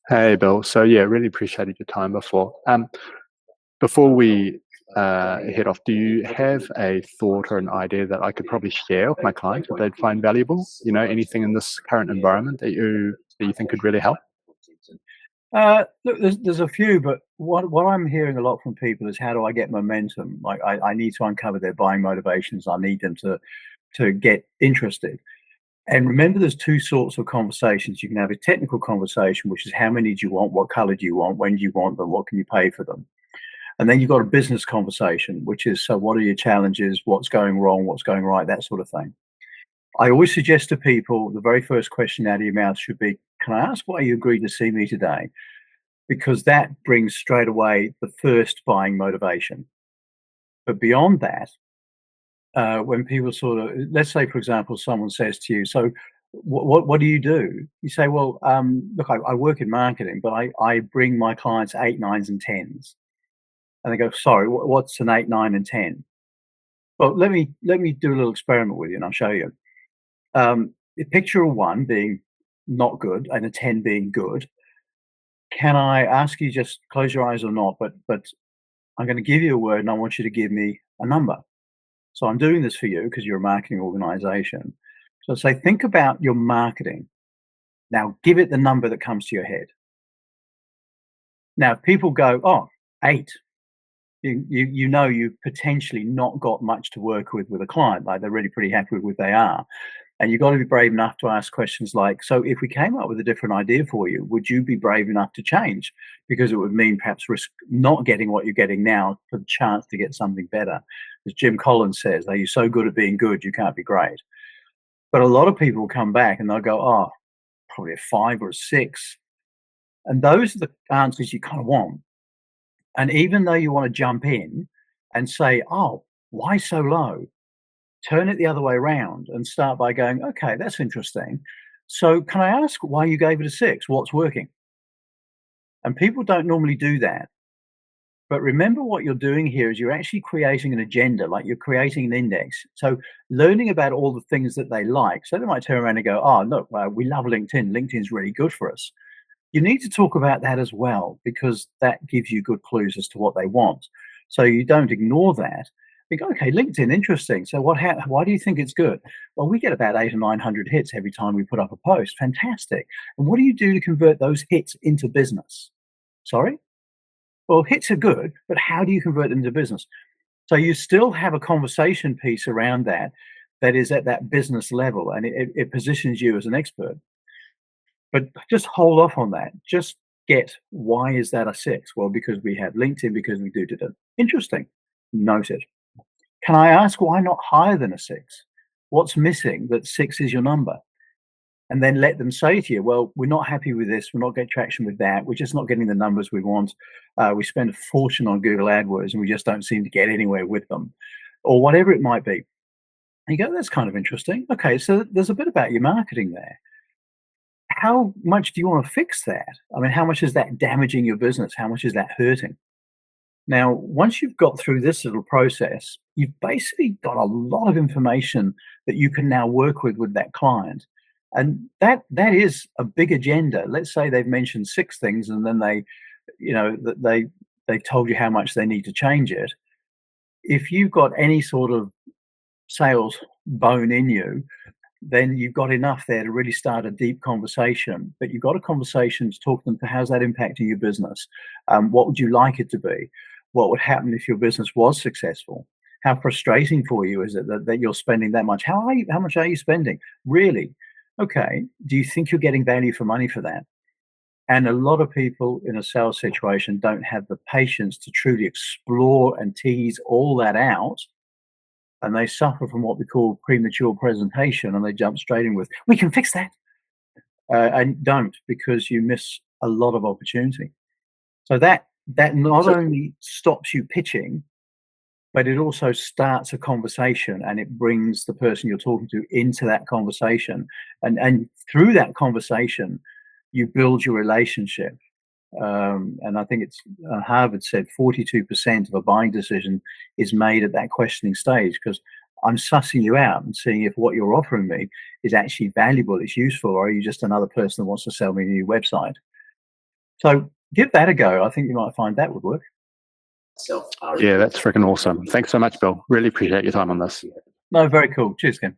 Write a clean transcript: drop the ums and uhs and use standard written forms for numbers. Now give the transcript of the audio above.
Hey, Bill. So yeah, really appreciated your time before. Before we head off, do you have a thought or an idea that I could probably share with my clients that they'd find valuable? Anything in this current environment that you think could really help? Look, there's a few, but what I'm hearing a lot from people is how do I get momentum? Like I need to uncover their buying motivations. I need them to get interested. And remember, there's two sorts of conversations. You can have a technical conversation, which is how many do you want, what color do you want, when do you want them, what can you pay for them, and then you've got a business conversation, which is so what are your challenges, what's going wrong, what's going right, that sort of thing. I always suggest to people the very first question out of your mouth should be, "Can I ask why you agreed to see me today?" Because that brings straight away the first buying motivation. But beyond that, when people sort of, let's say, for example, someone says to you, "So, what do you do?" You say, "Well, look, I work in marketing, but I bring my clients eight, nines, and tens." And they go, "Sorry, what's an eight, nine, and 10?" Well, let me do a little experiment with you, and I'll show you. Picture a one being not good and a 10 being good. Can I ask you just close your eyes or not? But I'm going to give you a word and I want you to give me a number. So I'm doing this for you because you're a marketing organization. So say, think about your marketing. Now give it the number that comes to your head. Now, if people go, oh, eight, you know you've potentially not got much to work with a client. Like they're really pretty happy with what they are. And you've got to be brave enough to ask questions like, so if we came up with a different idea for you, would you be brave enough to change? Because it would mean perhaps risk not getting what you're getting now for the chance to get something better. As Jim Collins says, are you so good at being good, you can't be great? But a lot of people will come back and they'll go, oh, probably a five or a six. And those are the answers you kind of want. And even though you want to jump in and say, oh, why so low? Turn it the other way around and start by going, okay, that's interesting. So can I ask why you gave it a six? What's working? And people don't normally do that. But remember what you're doing here is you're actually creating an agenda, like you're creating an index. So learning about all the things that they like. So they might turn around and go, oh, look, we love LinkedIn. LinkedIn's really good for us. You need to talk about that as well, because that gives you good clues as to what they want. So you don't ignore that. Think, okay, LinkedIn, interesting. So why do you think it's good? Well, we get about 800 or 900 hits every time we put up a post. Fantastic. And what do you do to convert those hits into business? Sorry? Well, hits are good, but how do you convert them into business? So you still have a conversation piece around that that is at that business level, and it positions you as an expert. But just hold off on that. Just get, why is that a six? Well, because we have LinkedIn, because we do it. Interesting. Noted. Can I ask why not higher than a six? What's missing that six is your number? And then let them say to you, well, we're not happy with this. We're not getting traction with that. We're just not getting the numbers we want. We spend a fortune on Google AdWords and we just don't seem to get anywhere with them, or whatever it might be. And you go, that's kind of interesting. Okay, so there's a bit about your marketing there. How much do you want to fix that? I mean, how much is that damaging your business? How much is that hurting? Now, once you've got through this little process, you've basically got a lot of information that you can now work with that client. And that is a big agenda. Let's say they've mentioned six things and then they told you how much they need to change it. If you've got any sort of sales bone in you, then you've got enough there to really start a deep conversation. But you've got a conversation to talk to them to how's that impacting your business? What would you like it to be? What would happen if your business was successful? How frustrating for you is it that you're spending that much? How much are you spending? Really? Okay. Do you think you're getting value for money for that? And a lot of people in a sales situation don't have the patience to truly explore and tease all that out, and they suffer from what we call premature presentation, and they jump straight in with, we can fix that. And don't, because you miss a lot of opportunity. So that not So, only stops you pitching, but it also starts a conversation, and it brings the person you're talking to into that conversation. And through that conversation, you build your relationship. And I think it's Harvard said 42% of a buying decision is made at that questioning stage, because I'm sussing you out and seeing if what you're offering me is actually valuable, it's useful, or are you just another person that wants to sell me a new website? So give that a go. I think you might find that would work. Yeah, that's freaking awesome. Thanks so much, Bill. Really appreciate your time on this. No, very cool. Cheers, Ken.